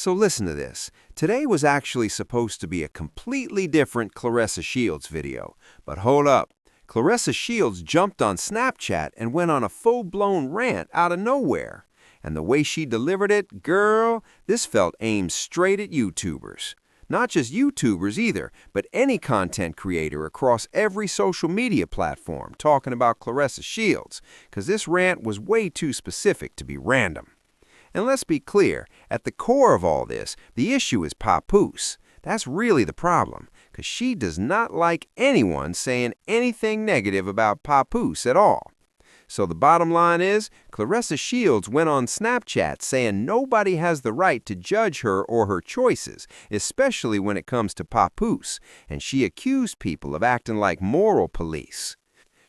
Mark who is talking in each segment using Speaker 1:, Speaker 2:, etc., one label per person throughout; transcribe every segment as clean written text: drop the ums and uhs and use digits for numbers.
Speaker 1: So listen to this. Today was actually supposed to be a completely different Claressa Shields video. But hold up. Claressa Shields jumped on Snapchat and went on a full-blown rant out of nowhere. And the way she delivered it, girl, this felt aimed straight at YouTubers. Not just YouTubers either, but any content creator across every social media platform talking about Claressa Shields, because this rant was way too specific to be random. And let's be clear, at the core of all this, the issue is Papoose. That's really the problem, because she does not like anyone saying anything negative about Papoose at all. So the bottom line is, Claressa Shields went on Snapchat saying nobody has the right to judge her or her choices, especially when it comes to Papoose, and she accused people of acting like moral police.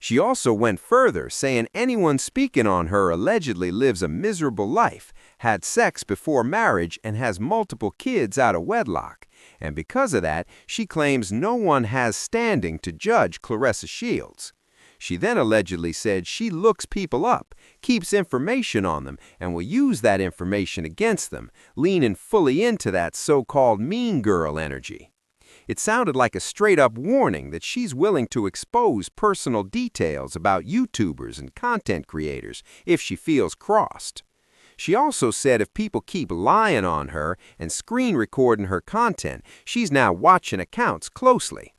Speaker 1: She also went further, saying anyone speaking on her allegedly lives a miserable life, had sex before marriage, and has multiple kids out of wedlock. And because of that, she claims no one has standing to judge Claressa Shields. She then allegedly said she looks people up, keeps information on them, and will use that information against them, leaning fully into that so-called mean girl energy. It sounded like a straight-up warning that she's willing to expose personal details about YouTubers and content creators if she feels crossed. She also said if people keep lying on her and screen recording her content, she's now watching accounts closely.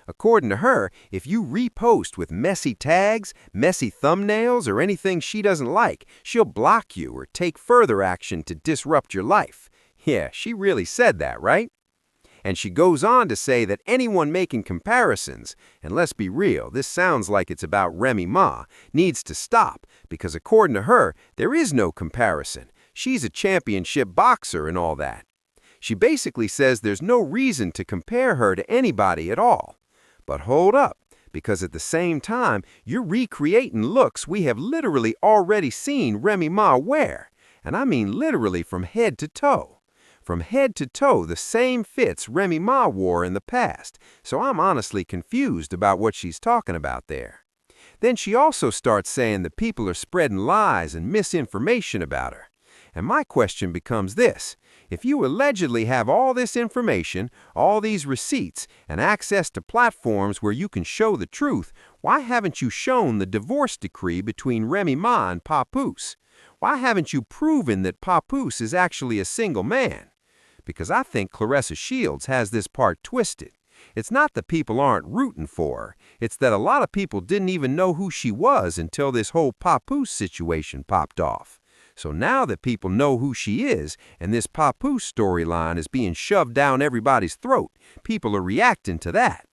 Speaker 1: According to her, if you repost with messy tags, messy thumbnails, or anything she doesn't like, she'll block you or take further action to disrupt your life. Yeah, she really said that, right? And she goes on to say that anyone making comparisons, and let's be real, this sounds like it's about Remy Ma, needs to stop, because according to her, there is no comparison. She's a championship boxer and all that. She basically says there's no reason to compare her to anybody at all. But hold up, because at the same time, you're recreating looks we have literally already seen Remy Ma wear. And I mean literally from head to toe. From head to toe, the same fits Remy Ma wore in the past, so I'm honestly confused about what she's talking about there. Then she also starts saying that people are spreading lies and misinformation about her. And my question becomes this: if you allegedly have all this information, all these receipts, and access to platforms where you can show the truth, why haven't you shown the divorce decree between Remy Ma and Papoose? Why haven't you proven that Papoose is actually a single man? Because I think Claressa Shields has this part twisted. It's not that people aren't rooting for her. It's that a lot of people didn't even know who she was until this whole Papoose situation popped off. So now that people know who she is, and this Papoose storyline is being shoved down everybody's throat, people are reacting to that.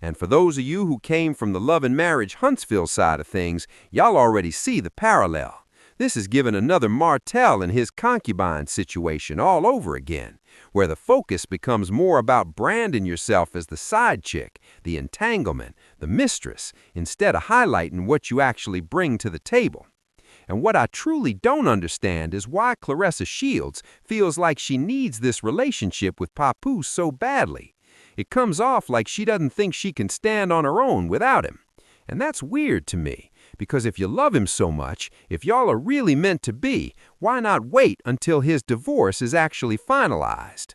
Speaker 1: And for those of you who came from the love and marriage Huntsville side of things, y'all already see the parallel. This is giving another Martell and his concubine situation all over again, where the focus becomes more about branding yourself as the side chick, the entanglement, the mistress, instead of highlighting what you actually bring to the table. And what I truly don't understand is why Claressa Shields feels like she needs this relationship with Papoose so badly. It comes off like she doesn't think she can stand on her own without him. And that's weird to me, because if you love him so much, if y'all are really meant to be, why not wait until his divorce is actually finalized?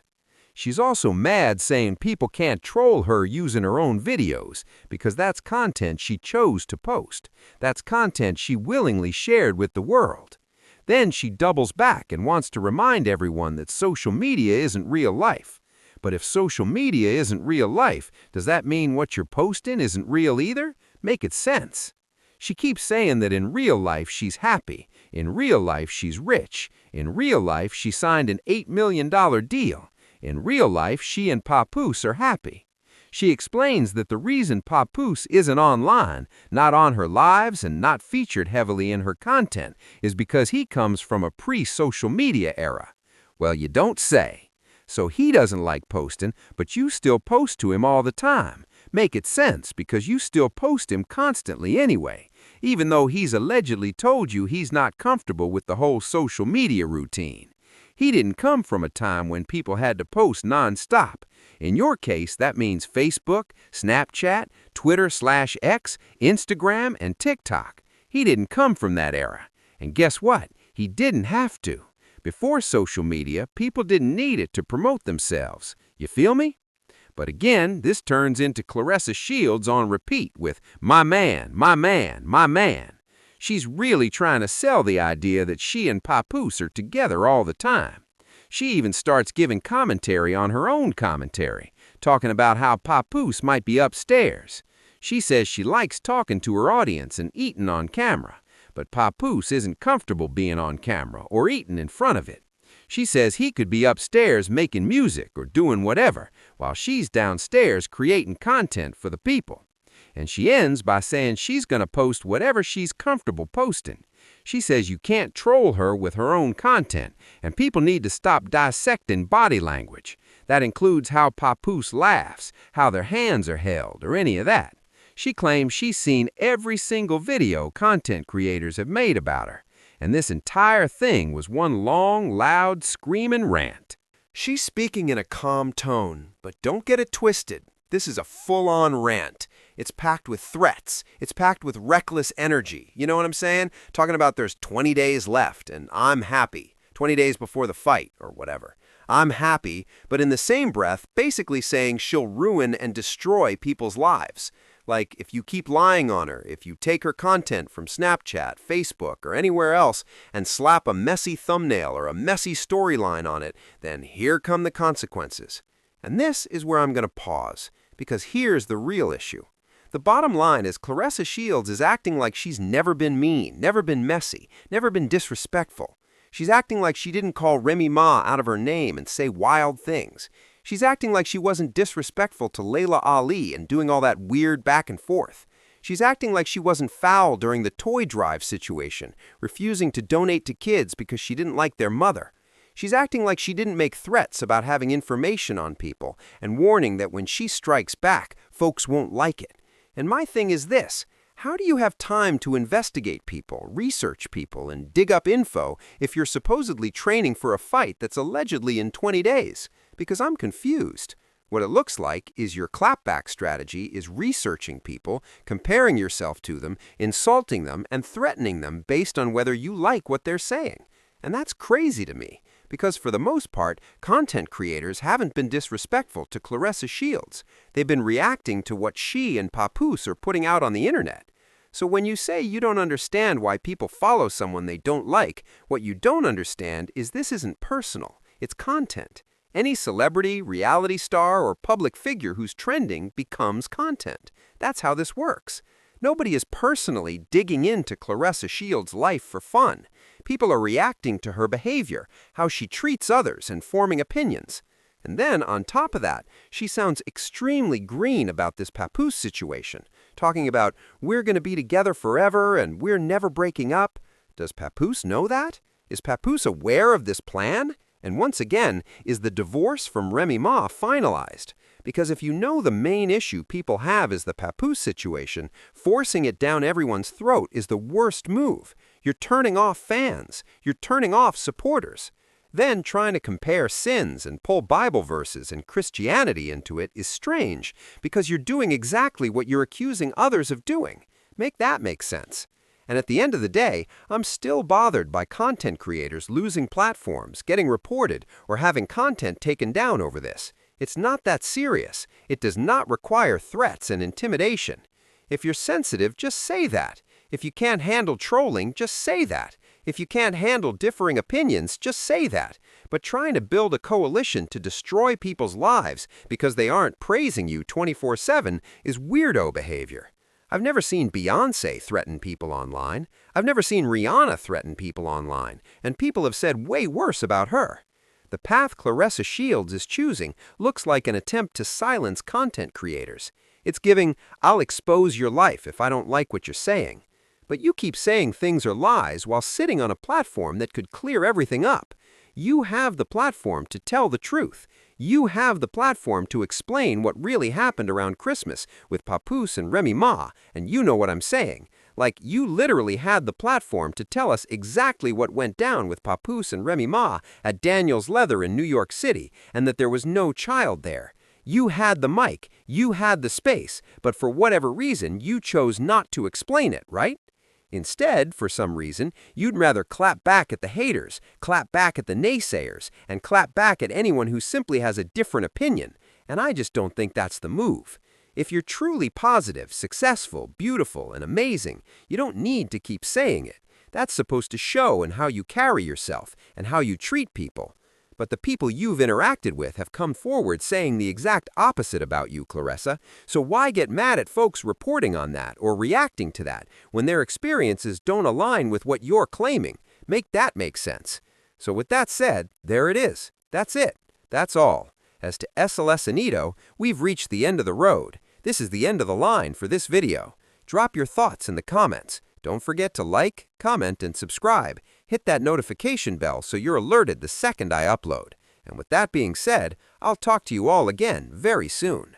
Speaker 1: She's also mad saying people can't troll her using her own videos, because that's content she chose to post. That's content she willingly shared with the world. Then she doubles back and wants to remind everyone that social media isn't real life. But if social media isn't real life, does that mean what you're posting isn't real either? Make it sense. She keeps saying that in real life she's happy, in real life she's rich, in real life she signed an $8 million deal. In real life, she and Papoose are happy. She explains that the reason Papoose isn't online, not on her lives, and not featured heavily in her content is because he comes from a pre-social media era. Well, you don't say. So he doesn't like posting, but you still post to him all the time. Make it sense, because you still post him constantly anyway, even though he's allegedly told you he's not comfortable with the whole social media routine. He didn't come from a time when people had to post nonstop. In your case, that means Facebook, Snapchat, Twitter/X, Instagram, and TikTok. He didn't come from that era. And guess what? He didn't have to. Before social media, people didn't need it to promote themselves. You feel me? But again, this turns into Claressa Shields on repeat with my man, my man, my man. She's really trying to sell the idea that she and Papoose are together all the time. She even starts giving commentary on her own commentary, talking about how Papoose might be upstairs. She says she likes talking to her audience and eating on camera, but Papoose isn't comfortable being on camera or eating in front of it. She says he could be upstairs making music or doing whatever, while she's downstairs creating content for the people. And she ends by saying she's going to post whatever she's comfortable posting. She says you can't troll her with her own content, and people need to stop dissecting body language. That includes how Papoose laughs, how their hands are held, or any of that. She claims she's seen every single video content creators have made about her, and this entire thing was one long, loud, screaming rant.
Speaker 2: She's speaking in a calm tone, but don't get it twisted. This is a full-on rant. It's packed with threats. It's packed with reckless energy. You know what I'm saying? Talking about there's 20 days left, and I'm happy. 20 days before the fight, or whatever. I'm happy, but in the same breath, basically saying she'll ruin and destroy people's lives. Like, if you keep lying on her, if you take her content from Snapchat, Facebook, or anywhere else and slap a messy thumbnail or a messy storyline on it, then here come the consequences. And this is where I'm going to pause, because here's the real issue. The bottom line is Claressa Shields is acting like she's never been mean, never been messy, never been disrespectful. She's acting like she didn't call Remy Ma out of her name and say wild things. She's acting like she wasn't disrespectful to Layla Ali and doing all that weird back and forth. She's acting like she wasn't foul during the toy drive situation, refusing to donate to kids because she didn't like their mother. She's acting like she didn't make threats about having information on people and warning that when she strikes back, folks won't like it. And my thing is this: how do you have time to investigate people, research people, and dig up info if you're supposedly training for a fight that's allegedly in 20 days? Because I'm confused. What it looks like is your clapback strategy is researching people, comparing yourself to them, insulting them, and threatening them based on whether you like what they're saying. And that's crazy to me, because for the most part, content creators haven't been disrespectful to Claressa Shields. They've been reacting to what she and Papoose are putting out on the internet. So when you say you don't understand why people follow someone they don't like, what you don't understand is this isn't personal, it's content. Any celebrity, reality star, or public figure who's trending becomes content. That's how this works. Nobody is personally digging into Claressa Shields' life for fun. People are reacting to her behavior, how she treats others, and forming opinions. And then, on top of that, she sounds extremely green about this Papoose situation, talking about, we're going to be together forever and we're never breaking up. Does Papoose know that? Is Papoose aware of this plan? And once again, is the divorce from Remy Ma finalized? Because if you know the main issue people have is the Papoose situation, forcing it down everyone's throat is the worst move. You're turning off fans. You're turning off supporters. Then trying to compare sins and pull Bible verses and Christianity into it is strange, because you're doing exactly what you're accusing others of doing. Make that make sense. And at the end of the day, I'm still bothered by content creators losing platforms, getting reported, or having content taken down over this. It's not that serious. It does not require threats and intimidation. If you're sensitive, just say that. If you can't handle trolling, just say that. If you can't handle differing opinions, just say that. But trying to build a coalition to destroy people's lives because they aren't praising you 24/7 is weirdo behavior. I've never seen Beyoncé threaten people online. I've never seen Rihanna threaten people online, and people have said way worse about her. The path Claressa Shields is choosing looks like an attempt to silence content creators. It's giving, I'll expose your life if I don't like what you're saying. But you keep saying things are lies while sitting on a platform that could clear everything up. You have the platform to tell the truth. You have the platform to explain what really happened around Christmas with Papoose and Remy Ma, and you know what I'm saying. Like, you literally had the platform to tell us exactly what went down with Papoose and Remy Ma at Daniel's Leather in New York City, and that there was no child there. You had the mic, you had the space, but for whatever reason, you chose not to explain it, right? Instead, for some reason, you'd rather clap back at the haters, clap back at the naysayers, and clap back at anyone who simply has a different opinion. And I just don't think that's the move. If you're truly positive, successful, beautiful, and amazing, you don't need to keep saying it. That's supposed to show in how you carry yourself and how you treat people. But the people you've interacted with have come forward saying the exact opposite about you, Claressa. So why get mad at folks reporting on that or reacting to that when their experiences don't align with what you're claiming? Make that make sense. So with that said, there it is. That's it. That's all. As to SLS Anito, we've reached the end of the road. This is the end of the line for this video. Drop your thoughts in the comments. Don't forget to like, comment, and subscribe. Hit that notification bell so you're alerted the second I upload. And with that being said, I'll talk to you all again very soon.